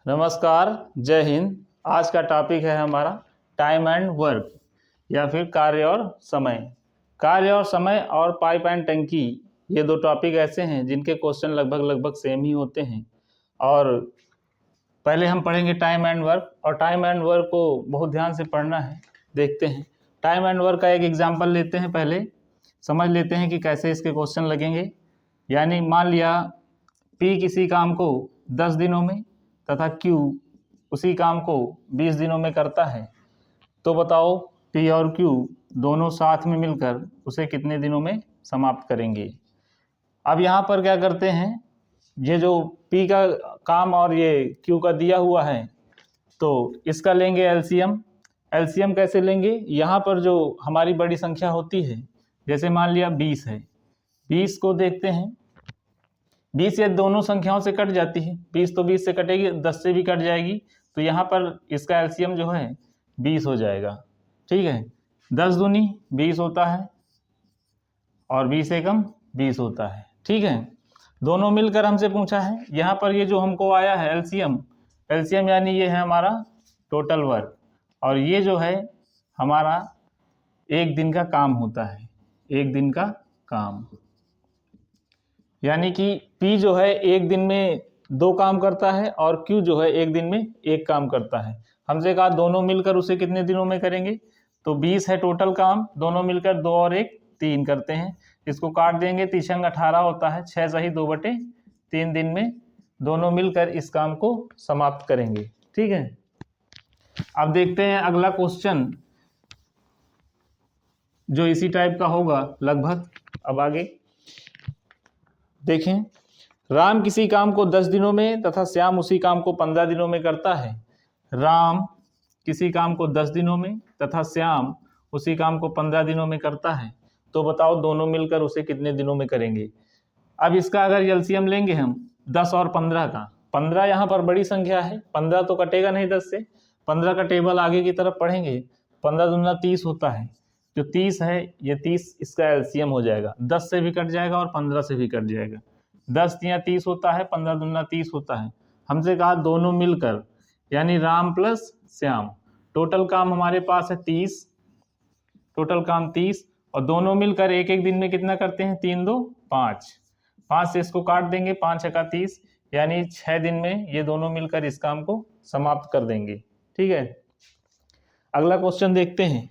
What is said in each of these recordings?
नमस्कार, जय हिंद। आज का टॉपिक है हमारा टाइम एंड वर्क या फिर कार्य और समय। कार्य और समय और पाइप एंड टंकी, ये दो टॉपिक ऐसे हैं जिनके क्वेश्चन लगभग सेम ही होते हैं। और पहले हम पढ़ेंगे टाइम एंड वर्क, और टाइम एंड वर्क को बहुत ध्यान से पढ़ना है। देखते हैं टाइम एंड वर्क का एक एग्जाम्पल लेते हैं, पहले समझ लेते हैं कि कैसे इसके क्वेश्चन लगेंगे। यानी मान लिया P किसी काम को 10 दिनों में तथा Q उसी काम को 20 दिनों में करता है, तो बताओ P और Q दोनों साथ में मिलकर उसे कितने दिनों में समाप्त करेंगे। अब यहाँ पर क्या करते हैं, ये जो P का काम और ये Q का दिया हुआ है, तो इसका लेंगे एलसीएम। एलसीएम कैसे लेंगे, यहाँ पर जो हमारी बड़ी संख्या होती है, जैसे मान लिया 20 है, 20 को देखते हैं। 20 ये दोनों संख्याओं से कट जाती है, 20 तो 20 से कटेगी, 10 से भी कट जाएगी, तो यहाँ पर इसका एलसीएम जो है 20 हो जाएगा। ठीक है, 10 दूनी 20 होता है और 20 एकम 20 होता है। ठीक है, दोनों मिलकर हमसे पूछा है। यहाँ पर ये जो हमको आया है एलसीएम यानी ये है हमारा टोटल वर्क, और ये जो है हमारा एक दिन का काम होता है, एक दिन का काम। यानी कि P जो है एक दिन में 2 काम करता है और Q जो है एक दिन में 1 काम करता है। हमसे कहा दोनों मिलकर उसे कितने दिनों में करेंगे, तो 20 है टोटल काम, दोनों मिलकर 2 और 1 3 करते हैं। इसको काट देंगे, 3 18 होता है, 6 सही 2/3 दिन में दोनों मिलकर इस काम को समाप्त करेंगे। ठीक है, अब देखते हैं अगला क्वेश्चन जो इसी टाइप का होगा लगभग। अब आगे देखें, राम किसी काम को 10 दिनों में तथा श्याम उसी काम को 15 दिनों में करता है। राम किसी काम को 10 दिनों में तथा श्याम उसी काम को 15 दिनों में करता है, तो बताओ दोनों मिलकर उसे कितने दिनों में करेंगे। अब इसका अगर एलसीएम लेंगे हम 10 और 15 का, 15 यहाँ पर बड़ी संख्या है, 15 तो कटेगा नहीं 10 से, 15 का टेबल आगे की तरफ पढ़ेंगे, 15 दूना 30 होता है, जो 30 है ये 30 इसका एलसीएम हो जाएगा, 10 से भी कट जाएगा और 15 से भी कट जाएगा। 10 तिया 30 होता है, 15 दूना 30 होता है। हमसे कहा दोनों मिलकर यानी राम प्लस श्याम, टोटल काम हमारे पास है 30, टोटल काम 30, और दोनों मिलकर एक एक दिन में कितना करते हैं, 3 2 5, 5 से इसको काट देंगे, 5 छक्का 30, यानी 6 दिन में ये दोनों मिलकर इस काम को समाप्त कर देंगे। ठीक है, अगला क्वेश्चन देखते हैं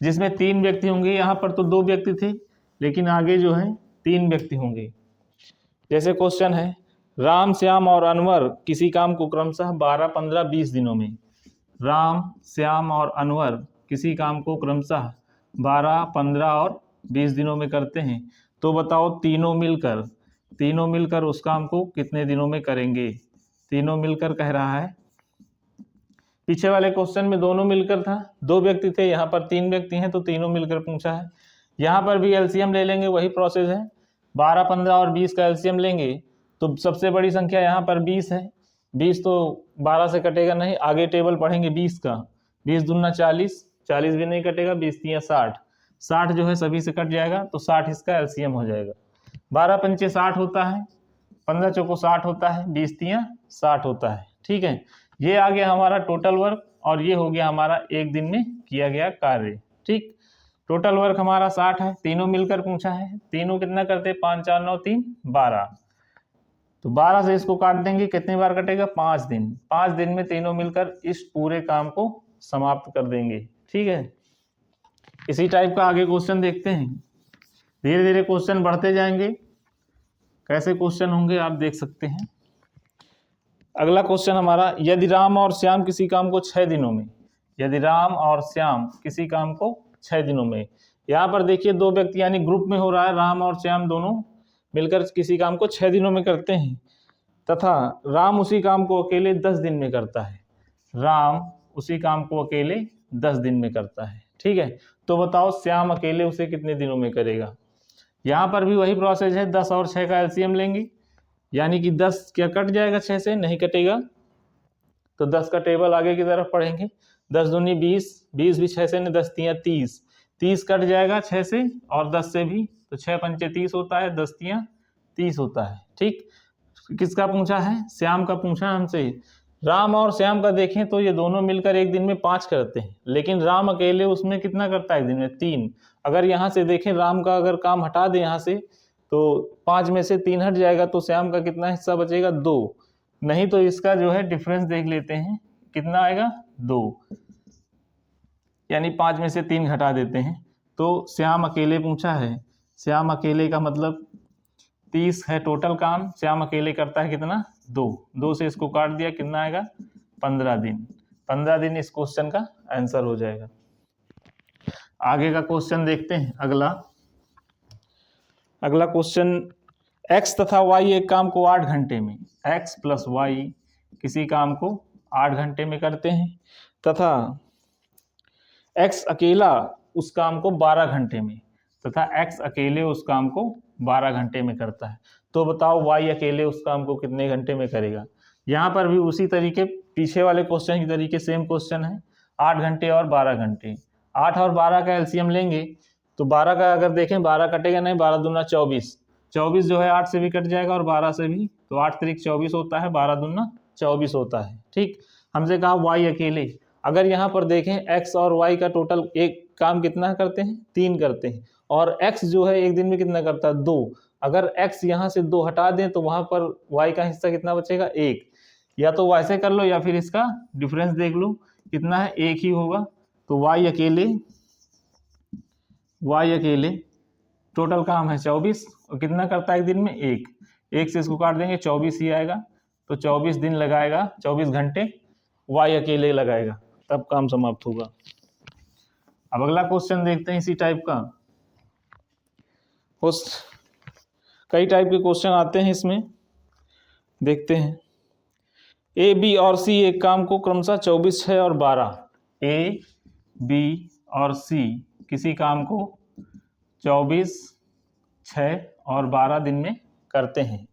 जिसमें 3 व्यक्ति होंगे। यहाँ पर तो 2 व्यक्ति थे, लेकिन आगे जो है 3 व्यक्ति होंगे। जैसे क्वेश्चन है, राम श्याम और अनवर किसी काम को क्रमशः 12 15 20 दिनों में। राम श्याम और अनवर किसी काम को क्रमशः 12 15 और 20 दिनों में करते हैं, तो बताओ तीनों मिलकर उस काम को कितने दिनों में करेंगे। तीनों मिलकर कह रहा है, पीछे वाले क्वेश्चन में दोनों मिलकर था, 2 व्यक्ति थे, यहाँ पर 3 व्यक्ति हैं, तो तीनों मिलकर पूछा है। यहाँ पर भी एलसीएम ले लेंगे, वही प्रोसेस है, 12 15 और 20 का एलसीएम लेंगे, तो सबसे बड़ी संख्या यहाँ पर 20 है, 20 तो 12 से कटेगा नहीं, आगे टेबल पढ़ेंगे 20 का, 20 दूना 40, 40 भी नहीं कटेगा, 20 तिया 60, 60 जो है सभी से कट जाएगा, तो 60 इसका एलसीएम हो जाएगा। 12 पंचे 60 होता है, 15 चौको 60 होता है, 20 तिया 60 होता है। ठीक है, ये आ गया हमारा टोटल वर्क, और ये हो गया हमारा एक दिन में किया गया कार्य। ठीक, टोटल वर्क हमारा 60 है, तीनों मिलकर पूछा है, तीनों कितना करते, 5 4 9 3 12, तो 12 से इसको काट देंगे, कितनी बार कटेगा, 5 दिन, 5 दिन में तीनों मिलकर इस पूरे काम को समाप्त कर देंगे। ठीक है, इसी टाइप का आगे क्वेश्चन देखते हैं, धीरे धीरे क्वेश्चन बढ़ते जाएंगे, कैसे क्वेश्चन होंगे आप देख सकते हैं। अगला क्वेश्चन हमारा, यदि राम और श्याम किसी काम को 6 दिनों में, यदि राम और श्याम किसी काम को 6 दिनों में, यहाँ पर देखिए 2 व्यक्ति यानी ग्रुप में हो रहा है, राम और श्याम दोनों मिलकर किसी काम को 6 दिनों में करते हैं, तथा राम उसी काम को अकेले 10 दिन में करता है। राम उसी काम को अकेले 10 दिन में करता है। ठीक है, तो बताओ श्याम अकेले उसे कितने दिनों में करेगा। यहाँ पर भी वही प्रोसेस है, 10 और 6 का एलसीएम लेंगे, यानी कि 10 क्या कट जाएगा, 6 से नहीं कटेगा, तो 10 का टेबल आगे की तरफ पढ़ेंगे, 10 दूनी 20, 20 भी 6 से नहीं, 10 तिया 30, 30 कट जाएगा 6 से और 10 से भी, तो 6 पंचे 30 होता है, 10 तिया 30 होता है। ठीक, किसका पूछा है, श्याम का पूछा हमसे, राम और श्याम का देखें तो ये दोनों मिलकर एक दिन में 5 करते हैं, लेकिन राम अकेले उसमें कितना करता है एक दिन में 3। अगर यहाँ से देखें राम का अगर काम हटा दें यहाँ से तो 5 में से 3 हट जाएगा, तो श्याम का कितना हिस्सा बचेगा 2। नहीं तो इसका जो है डिफरेंस देख लेते हैं कितना आएगा 2, यानी 5 में से 3 घटा देते हैं तो श्याम अकेले पूछा है। श्याम अकेले का मतलब 30 है टोटल काम, श्याम अकेले करता है कितना 2 से इसको काट दिया कितना आएगा 15 दिन। 15 दिन इस क्वेश्चन का आंसर हो जाएगा। आगे का क्वेश्चन देखते हैं। अगला क्वेश्चन, x तथा y एक काम को 8 घंटे में, x प्लस y किसी काम को 8 घंटे में करते हैं तथा x अकेला उस काम को 12 घंटे में, तथा x अकेले उस काम को 12 घंटे में करता है। तो बताओ y अकेले उस काम को कितने घंटे में करेगा। यहाँ पर भी उसी तरीके पीछे वाले क्वेश्चन की तरीके सेम क्वेश्चन है, 8 घंटे और 12 घंटे। 8 और 12 का एलसीएम लेंगे तो 12 का अगर देखें 12 कटेगा नहीं, 12 दूना 24, 24 जो है 8 से भी कट जाएगा और 12 से भी, तो 8 त्रिक 24 होता है, 12 दूना 24 होता है। ठीक, हमसे कहा y अकेले। अगर यहाँ पर देखें x और y का टोटल एक काम कितना करते हैं 3 करते हैं, और x जो है एक दिन में कितना करता है 2। अगर x यहाँ से 2 हटा दें तो वहां पर y का हिस्सा कितना बचेगा 1। या तो वैसे कर लो या फिर इसका डिफरेंस देख लो कितना है 1 ही होगा। तो y अकेले टोटल काम है 24 और कितना करता है एक दिन में 1 से इसको काट देंगे 24 ही आएगा। तो 24 दिन लगाएगा, 24 घंटे y अकेले लगाएगा, तब काम समाप्त होगा। अब अगला क्वेश्चन देखते हैं इसी टाइप का। कई टाइप के क्वेश्चन आते हैं इसमें, देखते हैं। ए बी और सी एक काम को क्रमशः 24, 6 और 12, ए बी और सी किसी काम को 24, 6 और 12 दिन में करते हैं।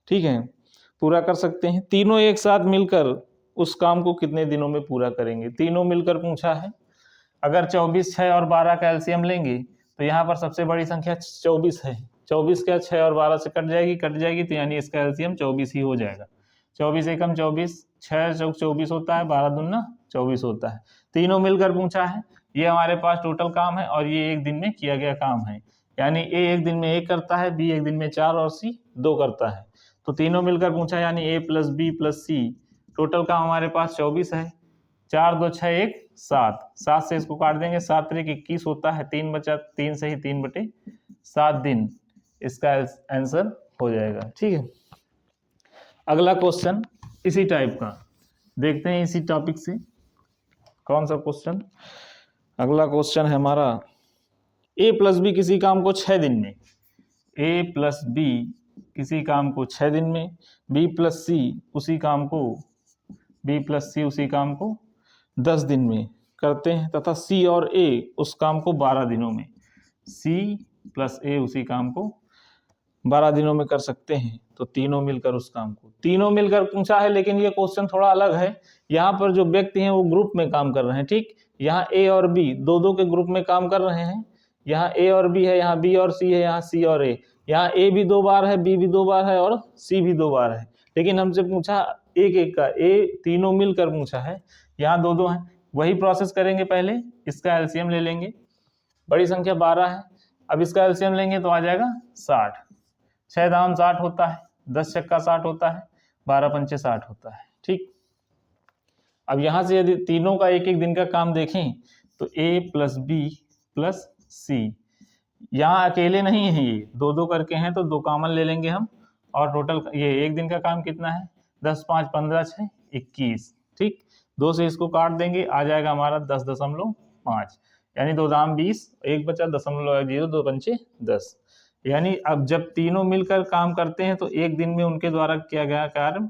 ठीक है, पूरा कर सकते हैं। तीनों एक साथ मिलकर उस काम को कितने दिनों में पूरा करेंगे। तीनों मिलकर पूछा है। अगर 24, 6 और 12 का एलसीएम लेंगे तो यहाँ पर सबसे बड़ी संख्या 24 है। 24 क्या 6 और 12 से कट जाएगी, तो यानी इसका एलसीएम 24 ही हो जाएगा। 24 एकम 24, 6 चौक 24 होता है, 12 दूना 24 होता है। तीनों मिलकर पूछा है। ये हमारे पास टोटल काम है और ये एक दिन में किया गया काम है, यानी ए एक दिन में 1 करता है, बी एक दिन में 4 और सी 2 करता है। तो तीनों मिलकर पूछा, यानी ए प्लस बी प्लस सी टोटल काम हमारे पास 24 है। 4 2 6 1 7, 7 से इसको काट देंगे, 7 त्रिक 21 होता है, 3 बचा, 3 से ही 3/7 दिन इसका आंसर हो जाएगा। ठीक है, अगला क्वेश्चन इसी टाइप का देखते हैं, इसी टॉपिक से। कौन सा क्वेश्चन? अगला क्वेश्चन है हमारा, ए प्लस बी किसी काम को 6 दिन में, ए प्लस बी किसी काम को 6 दिन में, बी प्लस सी उसी काम को 10 दिन में करते हैं तथा सी और ए उस काम को 12 दिनों में, सी प्लस ए उसी काम को 12 दिनों में कर सकते हैं। तो तीनों मिलकर उस काम को, तीनों मिलकर पूछा है, लेकिन ये क्वेश्चन थोड़ा अलग है। यहाँ पर जो व्यक्ति हैं वो ग्रुप में काम कर रहे हैं। ठीक, यहाँ ए और बी दो के ग्रुप में काम कर रहे हैं। यहाँ ए और बी है, यहाँ बी और सी है, यहाँ सी और ए। यहाँ ए भी 2 बार है, बी भी 2 बार है और सी भी 2 बार है, लेकिन हमसे पूछा एक का, ए तीनों मिलकर पूछा है। यहाँ 2 हैं, वही प्रोसेस करेंगे। पहले इसका एलसीएम ले लेंगे, बड़ी संख्या 12 है। अब इसका एलसीएम लेंगे तो आ जाएगा 60, 6 दाम 60 होता है, 10 छक्का 60 होता है, 12 पंचे 60 होता है। ठीक, अब यहाँ से यदि तीनों का एक दिन का काम देखें तो ए प्लस बी प्लस सी, यहाँ अकेले नहीं है, ये 2 करके हैं, तो 2 कॉमन ले लेंगे हम, और टोटल ये एक दिन का काम कितना है 10 5 15 6 21। ठीक, 2 से इसको काट देंगे, आ जाएगा हमारा 10.5, यानी 2 दाम 20, 1 बचा 0.0, 2 पंचे 10। यानी अब जब तीनों मिलकर काम करते हैं तो एक दिन में उनके द्वारा किया गया कार्य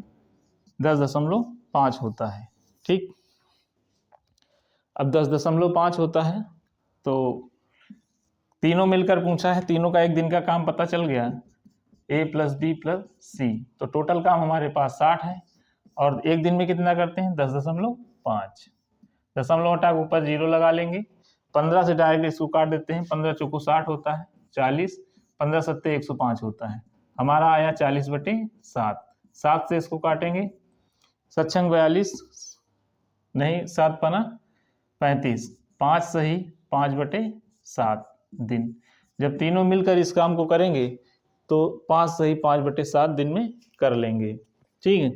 10.5 होता है। ठीक, अब 10.5 होता है, तो तीनों मिलकर पूछा है, तीनों का एक दिन का काम पता चल गया, ए प्लस बी प्लस सी। तो टोटल काम हमारे पास 60 है और एक दिन में कितना करते हैं 10.5, दशमलव हटा के ऊपर 0 लगा लेंगे। 15 से डायरेक्ट इसको काट देते हैं, 15 चौको 60 होता है, 40, 15 सत्ते 105 होता है। हमारा आया 40/7। 7 से इसको काटेंगे, सत्संग 42 नहीं, 7 पना 35, 5 सही 5/7 दिन। जब तीनों मिलकर इस काम को करेंगे तो 5 सही 5/7 दिन में कर लेंगे। ठीक है,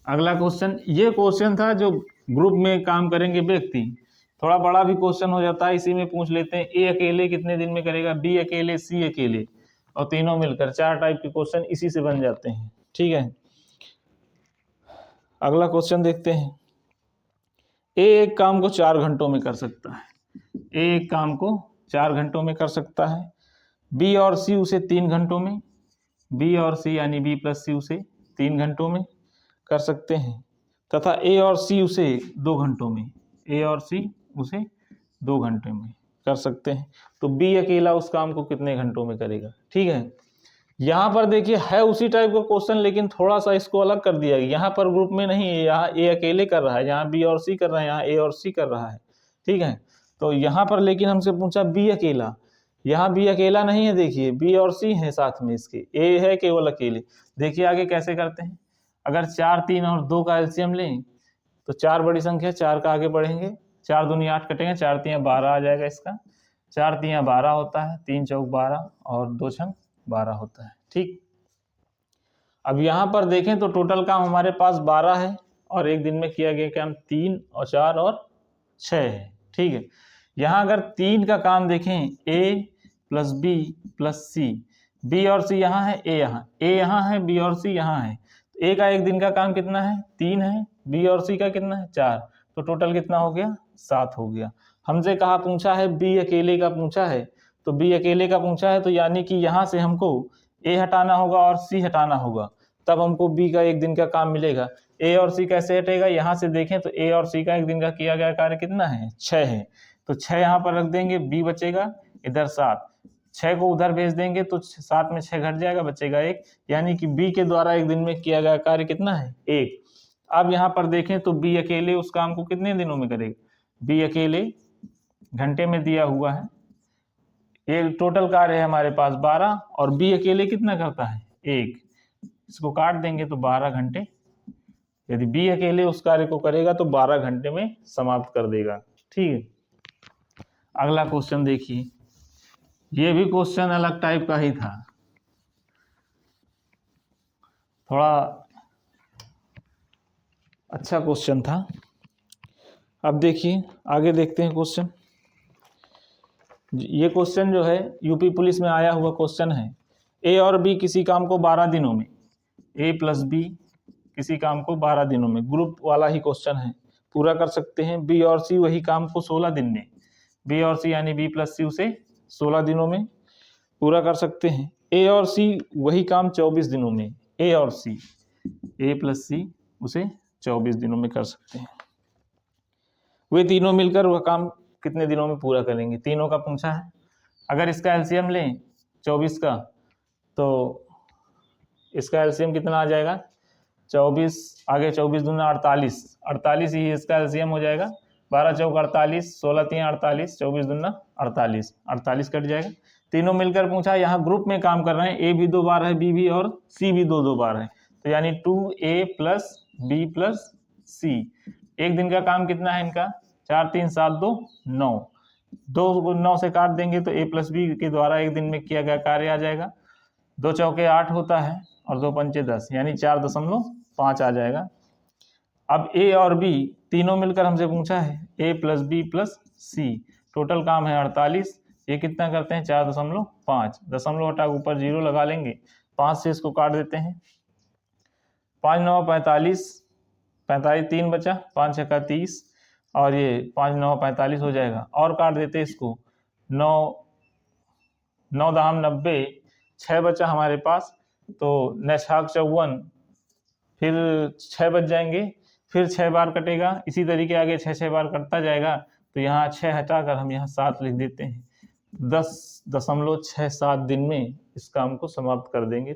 अगला क्वेश्चन, ये क्वेश्चन था जो ग्रुप में काम करेंगे व्यक्ति, थोड़ा बड़ा भी क्वेश्चन हो जाता है, इसी में पूछ लेते हैं। ए अकेले कितने दिन में करेगा, बी अकेले, सी अकेले और तीनों मिलकर। 4 टाइप के क्वेश्चन इसी से बन जाते हैं। ठीक है, अगला क्वेश्चन देखते हैं। ए एक काम को 4 घंटों में कर सकता है, ए एक काम को 4 घंटों में कर सकता है। बी और सी उसे 3 घंटों में, बी और सी यानी बी प्लस सी उसे 3 घंटों में कर सकते हैं, तथा ए और सी उसे 2 घंटों में, ए और सी उसे 2 घंटे में कर सकते हैं। तो बी अकेला उस काम को कितने घंटों में करेगा। ठीक है, यहाँ पर देखिए है उसी टाइप का क्वेश्चन, लेकिन थोड़ा सा इसको अलग कर दिया गया। यहाँ पर ग्रुप में नहीं है, यहाँ ए अकेले कर रहा है, यहाँ बी और सी कर रहा है, यहाँ ए और सी कर रहा है। ठीक है, तो यहाँ पर लेकिन हमसे पूछा बी अकेला, यहाँ बी अकेला नहीं है, देखिए बी और सी है साथ में इसके, ए है केवल अकेले। देखिए आगे कैसे करते हैं, अगर 4, 3 और 2 का एलसीएम लें तो 4 बड़ी संख्या, 4 का आगे बढ़ेंगे, 4 दूनी 8 कटेंगे, 4 तियां 12 आ जाएगा इसका, 4 तियां 12 होता है, 3 चौक 12 और 2 छंग 12 होता है। ठीक, अब यहाँ पर देखें तो टोटल काम हमारे पास 12 है और एक दिन में किया गया काम 3 और 4 और 6 है। ठीक है, यहाँ अगर 3 का काम देखें, ए प्लस बी प्लस सी, बी और सी यहाँ है, ए यहाँ है, बी और सी यहाँ है। ए का एक दिन का काम कितना है, 3 है, बी और सी का कितना है, 4, तो टोटल कितना हो गया, 7 हो गया। हमसे कहा पूछा है बी अकेले का पूछा है, तो बी अकेले का पूछा है तो यानी कि यहाँ से हमको ए हटाना होगा और सी हटाना होगा, तब हमको बी का एक दिन का काम मिलेगा। ए और सी कैसे हटेगा, यहाँ से देखें तो ए और सी का एक दिन का किया गया कार्य कितना है, 6 है, तो 6 यहाँ पर रख देंगे, बी बचेगा इधर 7, 6 को उधर भेज देंगे तो 7 में 6 घट जाएगा, बचेगा 1, यानी कि बी के द्वारा एक दिन में किया गया कार्य कितना है, 1। अब यहाँ पर देखें तो बी अकेले उस काम को कितने दिनों में करेगा, बी अकेले घंटे में दिया हुआ है, ये टोटल कार्य है हमारे पास 12 और बी अकेले कितना करता है, 1, इसको काट देंगे तो 12 घंटे। यदि बी अकेले उस कार्य को करेगा तो 12 घंटे में समाप्त कर देगा। ठीक है, अगला क्वेश्चन देखिए, ये भी क्वेश्चन अलग टाइप का ही था, थोड़ा अच्छा क्वेश्चन था। अब देखिए आगे देखते हैं क्वेश्चन। ये क्वेश्चन जो है यूपी पुलिस में आया हुआ क्वेश्चन है। ए और बी किसी काम को 12 दिनों में, ए प्लस बी किसी काम को 12 दिनों में, ग्रुप वाला ही क्वेश्चन है, पूरा कर सकते हैं। बी और सी वही काम को 16 दिन में, बी और सी यानी बी प्लस सी उसे 16 दिनों में पूरा कर सकते हैं। ए और सी वही काम 24 दिनों में, ए और सी, ए प्लस सी उसे 24 दिनों में कर सकते हैं। वे तीनों मिलकर वह काम कितने दिनों में पूरा करेंगे, तीनों का पूछा है। अगर इसका एलसीएम लें 24 का तो इसका एलसीएम कितना आ जाएगा, 24 आगे 24 दूना 48, 48 ही इसका एलसीएम हो जाएगा, 12 चौक 48, 16 3 48, 24 दूना 48, 48 कट जाएगा। तीनों मिलकर पूछा, यहाँ ग्रुप में काम कर रहे हैं, ए भी 2 बार है, बी भी और सी भी 2 बार है, तो यानी 2a प्लस बी प्लस सी। एक दिन का काम कितना है इनका, 4 3 7 2 9, 2 को 9 से काट देंगे तो a प्लस बी के द्वारा एक दिन में किया गया कार्य आ जाएगा। 2 चौके 8 होता है और 2 पंचे 10, यानी 4.5 आ जाएगा। अब ए और बी तीनों मिलकर हमसे पूछा है ए प्लस बी प्लस सी, टोटल काम है 48, ये कितना करते हैं 4.5, दशमलव हटा ऊपर 0 लगा लेंगे, 5 से इसको काट देते हैं, 5 9 45, 45 3 बचा, 5 छक्का 30 और ये 5 9 45 हो जाएगा, और काट देते हैं इसको, 9 9 दाम 90, 6 बचा हमारे पास, तो 9 छाक 54, फिर 6 बच जाएंगे, फिर 6 बार कटेगा, इसी तरीके आगे 6 बार कटता जाएगा, तो यहाँ 6 हटाकर हम यहाँ 7 लिख देते हैं। 10.67 दिन में इस काम को समाप्त कर देंगे।